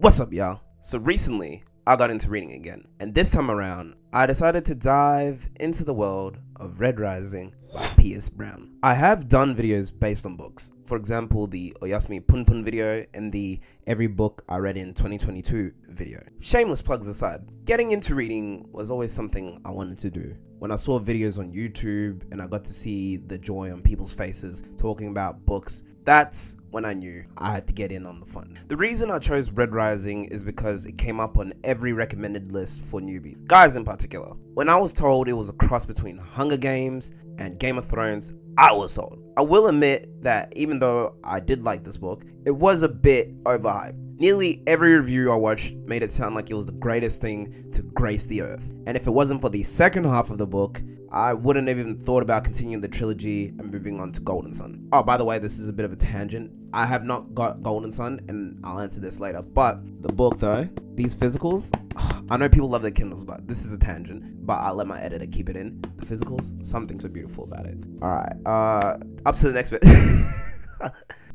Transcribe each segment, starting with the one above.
What's up, y'all? So recently, I got into reading again, and this time around, I decided to dive into the world of Redrising by piercebrown. I have done videos based on books, for example the Oyasumi Punpun video and the Every Book I Read in 2022 video. Shameless plugs aside, getting into reading was always something I wanted to do. When I saw videos on YouTube and I got to see the joy on people's faces talking about books, that's when I knew I had to get in on the fun. The reason I chose Redrising is because it came up on every recommended list for newbies, guys in particular. When I was told it was a cross between Hunger Games and Game of Thrones, I was sold. I will admit that even though I did like this book, it was a bit overhyped. Nearly every review I watched made it sound like it was the greatest thing to grace the earth. And if it wasn't for the second half of the book, I wouldn't have even thought about continuing the trilogy and moving on to Golden Sun. Oh, by the way, this is a bit of a tangent. I have not got Golden Sun, and I'll answer this later. But the book though, these physicals, I know people love their Kindles, but this is a tangent. But I'll let my editor keep it in. The physicals, something so beautiful about it. Alright, up to the next bit.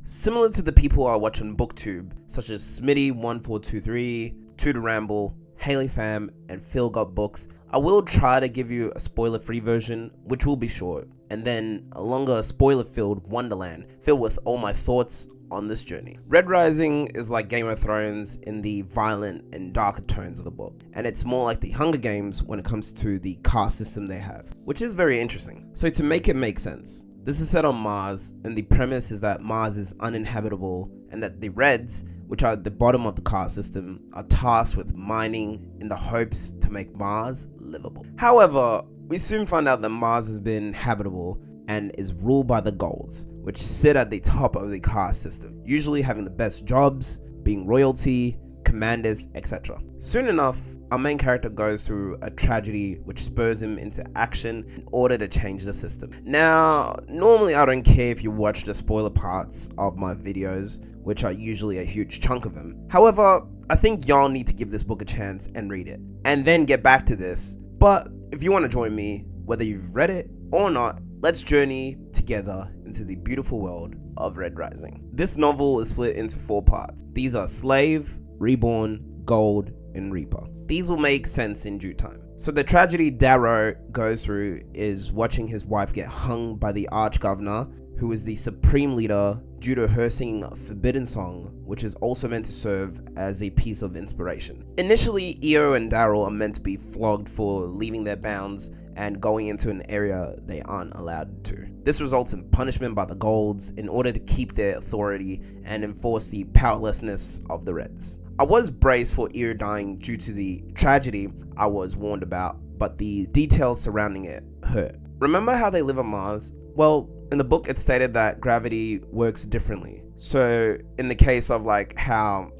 Similar to the people I watch on Booktube, such as Smitty1423, Tutor Ramble, Haley Fam, and Phil Got Books, I will try to give you a spoiler-free version, which will be short, and then a longer spoiler-filled wonderland filled with all my thoughts on this journey. Redrising is like Game of Thrones in the violent and darker tones of the book, and it's more like the Hunger Games when it comes to the caste system they have, which is very interesting. So to make it make sense, this is set on Mars, and the premise is that Mars is uninhabitable and that the Reds, which are at the bottom of the caste system, are tasked with mining in the hopes to make Mars livable. However, we soon find out that Mars has been habitable and is ruled by the Golds, which sit at the top of the caste system, usually having the best jobs, being royalty, commanders, etc. Soon enough, our main character goes through a tragedy which spurs him into action in order to change the system. Now, normally I don't care if you watch the spoiler parts of my videos, which are usually a huge chunk of them. However, I think y'all need to give this book a chance and read it, and then get back to this. But if you want to join me, whether you've read it or not, let's journey together into the beautiful world of Redrising. This novel is split into 4 parts. These are Slave, Reborn, Gold, and Reaper. These will make sense in due time. So the tragedy Darrow goes through is watching his wife get hung by the Arch-Governor, who is the supreme leader, due to her singing a forbidden song, which is also meant to serve as a piece of inspiration. Initially, Io and Daryl are meant to be flogged for leaving their bounds and going into an area they aren't allowed to. This results in punishment by the Golds in order to keep their authority and enforce the powerlessness of the Reds. I was braced for Io dying due to the tragedy I was warned about, but the details surrounding it hurt. Remember how they live on Mars? Well, in the book, it's stated that gravity works differently. So in the case of like how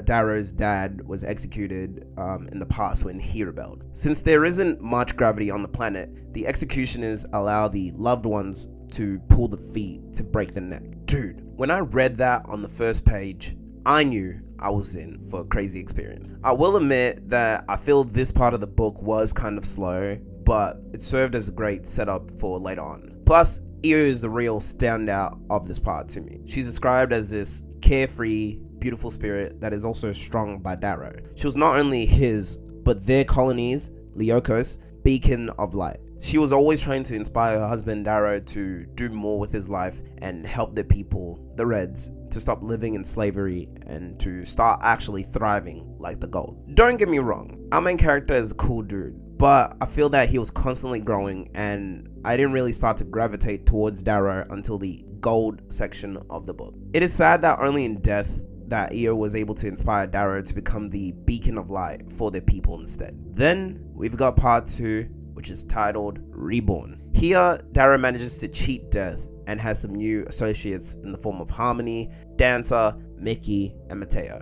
Darrow's dad was executed in the past when he rebelled. Since there isn't much gravity on the planet, the executioners allow the loved ones to pull the feet to break the neck. Dude, when I read that on the first page, I knew I was in for a crazy experience. I will admit that I feel this part of the book was kind of slow, but it served as a great setup for later on. Plus, Io is the real standout of this part to me. She's described as this carefree, beautiful spirit that is also strong by Darrow. She was not only his, but their colony's, Lyokos, beacon of light. She was always trying to inspire her husband Darrow to do more with his life and help the people, the Reds, to stop living in slavery and to start actually thriving like the Gold. Don't get me wrong, our main character is a cool dude, but I feel that he was constantly growing, and I didn't really start to gravitate towards Darrow until the Gold section of the book. It is sad that only in death that Io was able to inspire Darrow to become the beacon of light for their people instead. Then we've got part 2, which is titled Reborn. Here, Darrow manages to cheat death and has some new associates in the form of Harmony, Dancer, Mickey, and Mateo.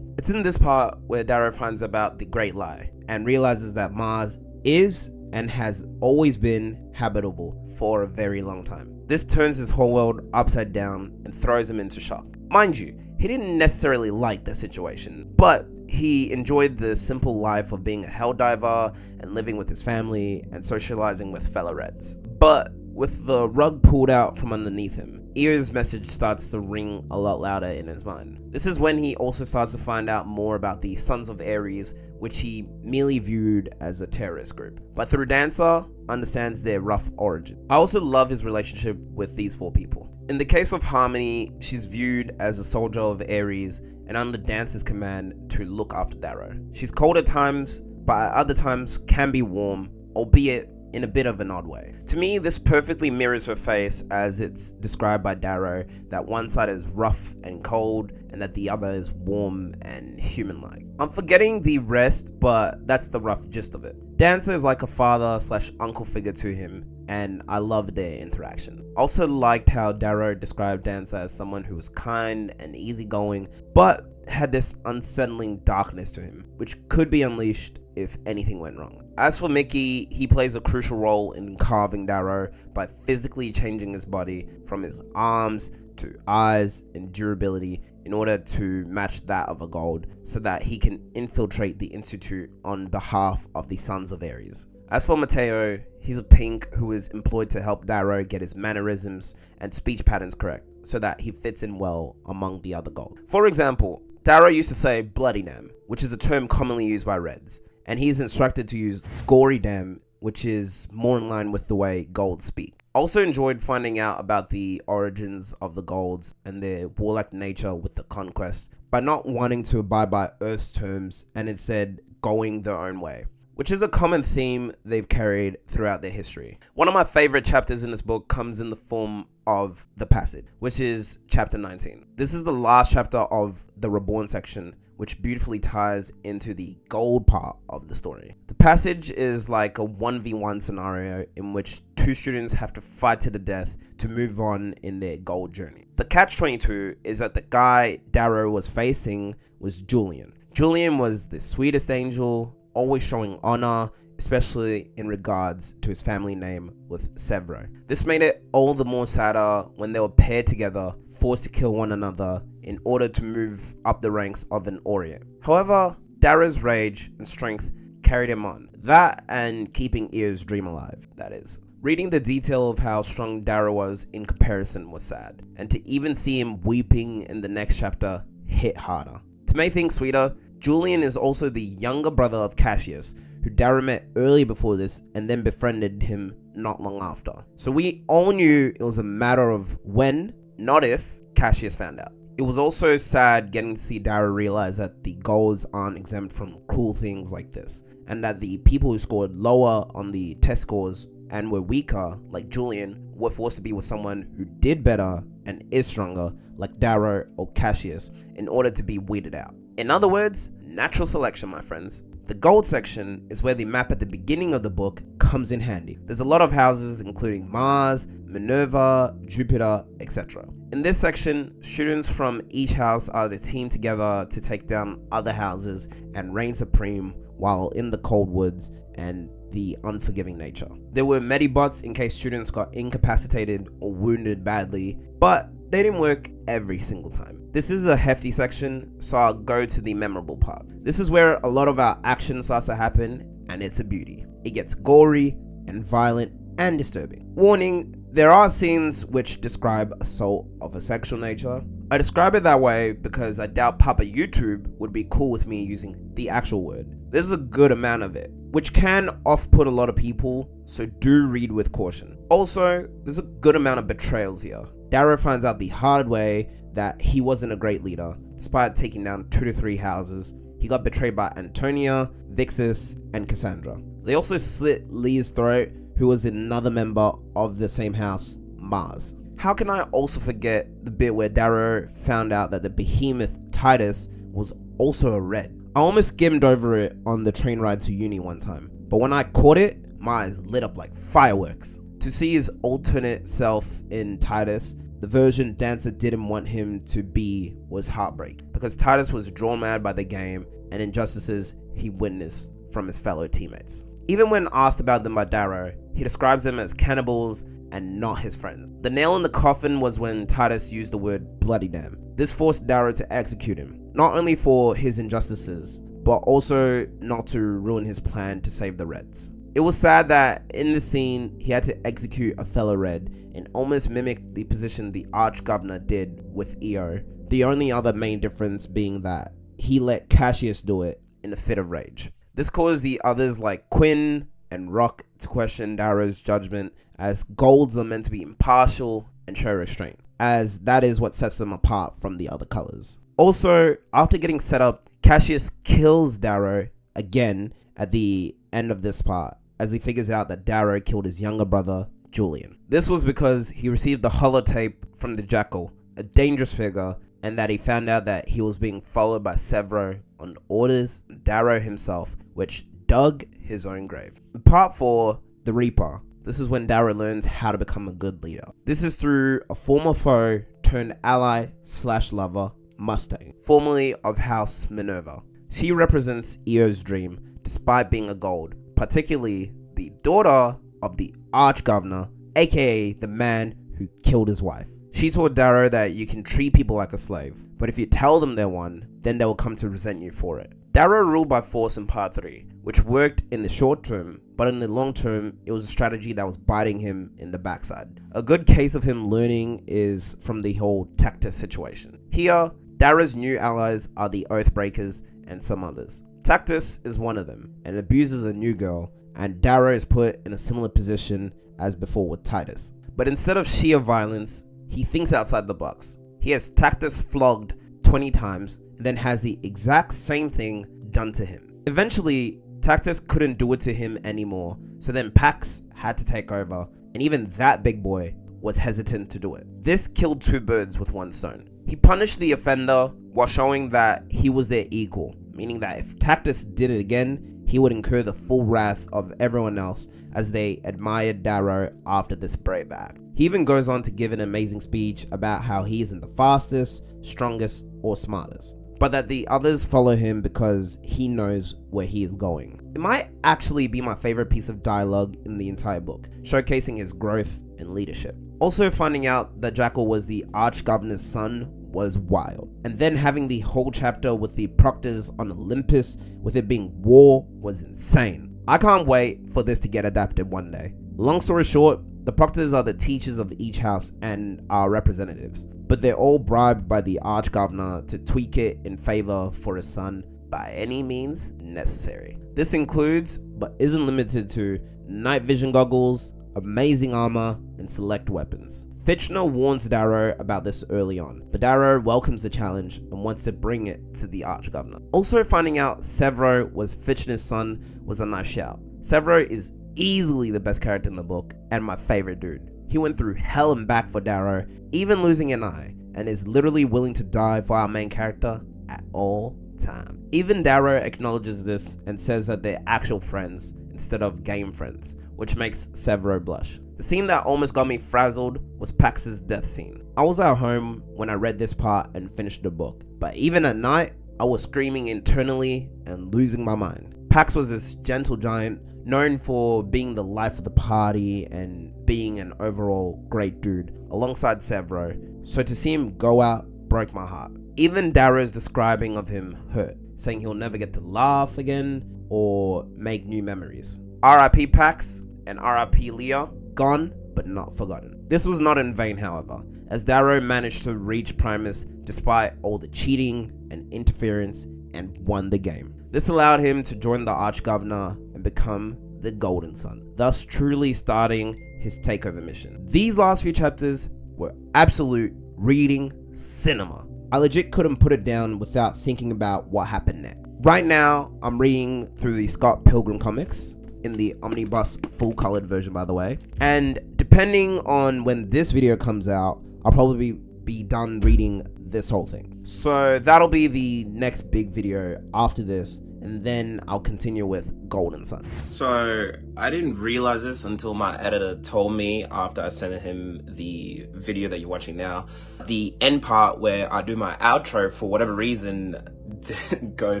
It's in this part where Darrow finds about the Great Lie and realizes that Mars is and has always been habitable for a very long time. This turns his whole world upside down and throws him into shock. Mind you, he didn't necessarily like the situation, but he enjoyed the simple life of being a helldiver and living with his family and socializing with fellow Reds. But with the rug pulled out from underneath him, Ear's message starts to ring a lot louder in his mind. This is when he also starts to find out more about the Sons of Ares, which he merely viewed as a terrorist group, but through Dancer, understands their rough origin. I also love his relationship with these 4 people. In the case of Harmony, she's viewed as a soldier of Ares and under Dancer's command to look after Darrow. She's cold at times, but at other times can be warm, albeit in a bit of an odd way. To me, this perfectly mirrors her face as it's described by Darrow, that one side is rough and cold and that the other is warm and human-like. I'm forgetting the rest, but that's the rough gist of it. Dancer is like a father/uncle figure to him, and I love their interaction. Also liked how Darrow described Dancer as someone who was kind and easygoing, but had this unsettling darkness to him, which could be unleashed if anything went wrong. As for Mickey, he plays a crucial role in carving Darrow by physically changing his body from his arms to eyes and durability in order to match that of a gold, so that he can infiltrate the Institute on behalf of the Sons of Ares. As for Mateo, he's a pink who is employed to help Darrow get his mannerisms and speech patterns correct, so that he fits in well among the other gold. For example, Darrow used to say bloody damn, which is a term commonly used by Reds, and he is instructed to use gory damn, which is more in line with the way golds speak. Also enjoyed finding out about the origins of the golds and their warlike nature with the conquest, by not wanting to abide by Earth's terms and instead going their own way, which is a common theme they've carried throughout their history. One of my favorite chapters in this book comes in the form of The Passage, which is chapter 19. This is the last chapter of the Reborn section, which beautifully ties into the gold part of the story. The Passage is like a 1v1 scenario in which 2 students have to fight to the death to move on in their gold journey. The catch-22 is that the guy Darrow was facing was Julian. Julian was the sweetest angel, always showing honor, especially in regards to his family name with Severo. This made it all the more sadder when they were paired together, forced to kill one another in order to move up the ranks of an Orient. However, Darrow's rage and strength carried him on. That and keeping Ear's dream alive, that is. Reading the detail of how strong Darrow was in comparison was sad, and to even see him weeping in the next chapter hit harder. To make things sweeter, Julian is also the younger brother of Cassius, who Darrow met early before this and then befriended him not long after. So we all knew it was a matter of when, not if, Cassius found out. It was also sad getting to see Darrow realize that the golds aren't exempt from cruel things like this, and that the people who scored lower on the test scores and were weaker, like Julian, were forced to be with someone who did better and is stronger, like Darrow or Cassius, in order to be weeded out. In other words, natural selection, my friends. The gold section is where the map at the beginning of the book comes in handy. There's a lot of houses including Mars, Minerva, Jupiter, etc. In this section, students from each house are to team together to take down other houses and reign supreme while in the cold woods and the unforgiving nature. There were medibots in case students got incapacitated or wounded badly, but they didn't work every single time. This is a hefty section, so I'll go to the memorable part. This is where a lot of our action starts to happen, and it's a beauty. It gets gory and violent and disturbing. Warning, there are scenes which describe assault of a sexual nature. I describe it that way because I doubt Papa YouTube would be cool with me using the actual word. There's a good amount of it, which can off-put a lot of people, so do read with caution. Also, there's a good amount of betrayals here. Darrow finds out the hard way that he wasn't a great leader. Despite taking down 2 to 3 houses, he got betrayed by Antonia, Vixis, and Cassandra. They also slit Lee's throat, who was another member of the same house, Mars. How can I also forget the bit where Darrow found out that the behemoth Titus was also a Red? I almost skimmed over it on the train ride to uni one time, but when I caught it, my eyes lit up like fireworks. To see his alternate self in Titus, the version Dancer didn't want him to be, was heartbreaking, because Titus was drawn mad by the game and injustices he witnessed from his fellow teammates. Even when asked about them by Darrow, he describes them as cannibals and not his friends. The nail in the coffin was when Titus used the word bloody damn. This forced Darrow to execute him, not only for his injustices, but also not to ruin his plan to save the Reds. It was sad that in the scene, he had to execute a fellow Red and almost mimicked the position the Arch-Governor did with Io, the only other main difference being that he let Cassius do it in a fit of rage. This caused the others like Quinn and Rock to question Darrow's judgment, as golds are meant to be impartial and show restraint, as that is what sets them apart from the other colors. Also, after getting set up, Cassius kills Darrow again at the end of this part, as he figures out that Darrow killed his younger brother, Julian. This was because he received the holotape from the Jackal, a dangerous figure, and that he found out that he was being followed by Severo on orders from Darrow himself, which dug his own grave. In part 4, The Reaper. This is when Darrow learns how to become a good leader. This is through a former foe turned ally / lover, Mustang, formerly of House Minerva. She represents Io's dream, despite being a gold, particularly the daughter of the Arch-Governor, aka the man who killed his wife. She told Darrow that you can treat people like a slave, but if you tell them they're one, then they will come to resent you for it. Darrow ruled by force in part 3, which worked in the short term, but in the long term, it was a strategy that was biting him in the backside. A good case of him learning is from the whole Tactus situation. Here, Darrow's new allies are the Oathbreakers and some others. Tactus is one of them, and abuses a new girl, and Darrow is put in a similar position as before with Titus. But instead of sheer violence, he thinks outside the box. He has Tactus flogged 20 times, and then has the exact same thing done to him. Eventually, Tactus couldn't do it to him anymore, so then Pax had to take over, and even that big boy was hesitant to do it. This killed 2 birds with 1 stone. He punished the offender while showing that he was their equal, meaning that if Tactus did it again, he would incur the full wrath of everyone else, as they admired Darrow after this brave act. He even goes on to give an amazing speech about how he isn't the fastest, strongest, or smartest, but that the others follow him because he knows where he is going. It might actually be my favorite piece of dialogue in the entire book, showcasing his growth and leadership. Also, finding out that Jackal was the Arch-Governor's son was wild, and then having the whole chapter with the Proctors on Olympus with it being war was insane. I can't wait for this to get adapted one day. Long story short, the Proctors are the teachers of each house and are representatives, but they're all bribed by the Arch-Governor to tweak it in favor for his son by any means necessary. This includes, but isn't limited to, night vision goggles, amazing armor, and select weapons. Fitchner warns Darrow about this early on, but Darrow welcomes the challenge and wants to bring it to the Arch-Governor. Also, finding out Severo was Fitchner's son was a nice shout. Severo is easily the best character in the book and my favorite dude. He went through hell and back for Darrow, even losing an eye, and is literally willing to die for our main character at all time. Even Darrow acknowledges this and says that they're actual friends instead of game friends, which makes Severo blush. The scene that almost got me frazzled was Pax's death scene. I was at home when I read this part and finished the book, but even at night, I was screaming internally and losing my mind. Pax was this gentle giant, known for being the life of the party and being an overall great dude, alongside Severo, so to see him go out broke my heart. Even Darrow's describing of him hurt, saying he'll never get to laugh again or make new memories. R.I.P. Pax and R.I.P. Leah, gone but not forgotten. This was not in vain, however, as Darrow managed to reach Primus despite all the cheating and interference and won the game. This allowed him to join the Arch-Governor and become the Golden Son, thus truly starting his takeover mission. These last few chapters were absolute reading cinema. I legit couldn't put it down without thinking about what happened next. Right now, I'm reading through the Scott Pilgrim comics, in the omnibus full colored version, by the way, and depending on when this video comes out, I'll probably be done reading this whole thing. So that'll be the next big video after this, and then I'll continue with Golden Sun. So I didn't realize this until my editor told me after I sent him the video that you're watching now. The end part where I do my outro, for whatever reason, didn't go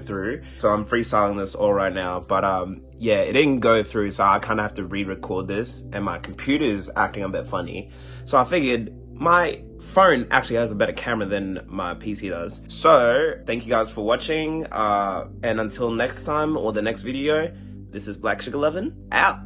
through. So I'm freestyling this all right now, but yeah, it didn't go through, so I kind of have to re-record this, and my computer is acting a bit funny. So I figured my phone actually has a better camera than my PC does. So thank you guys for watching, and until next time or the next video, this is Black Sugar 11 out.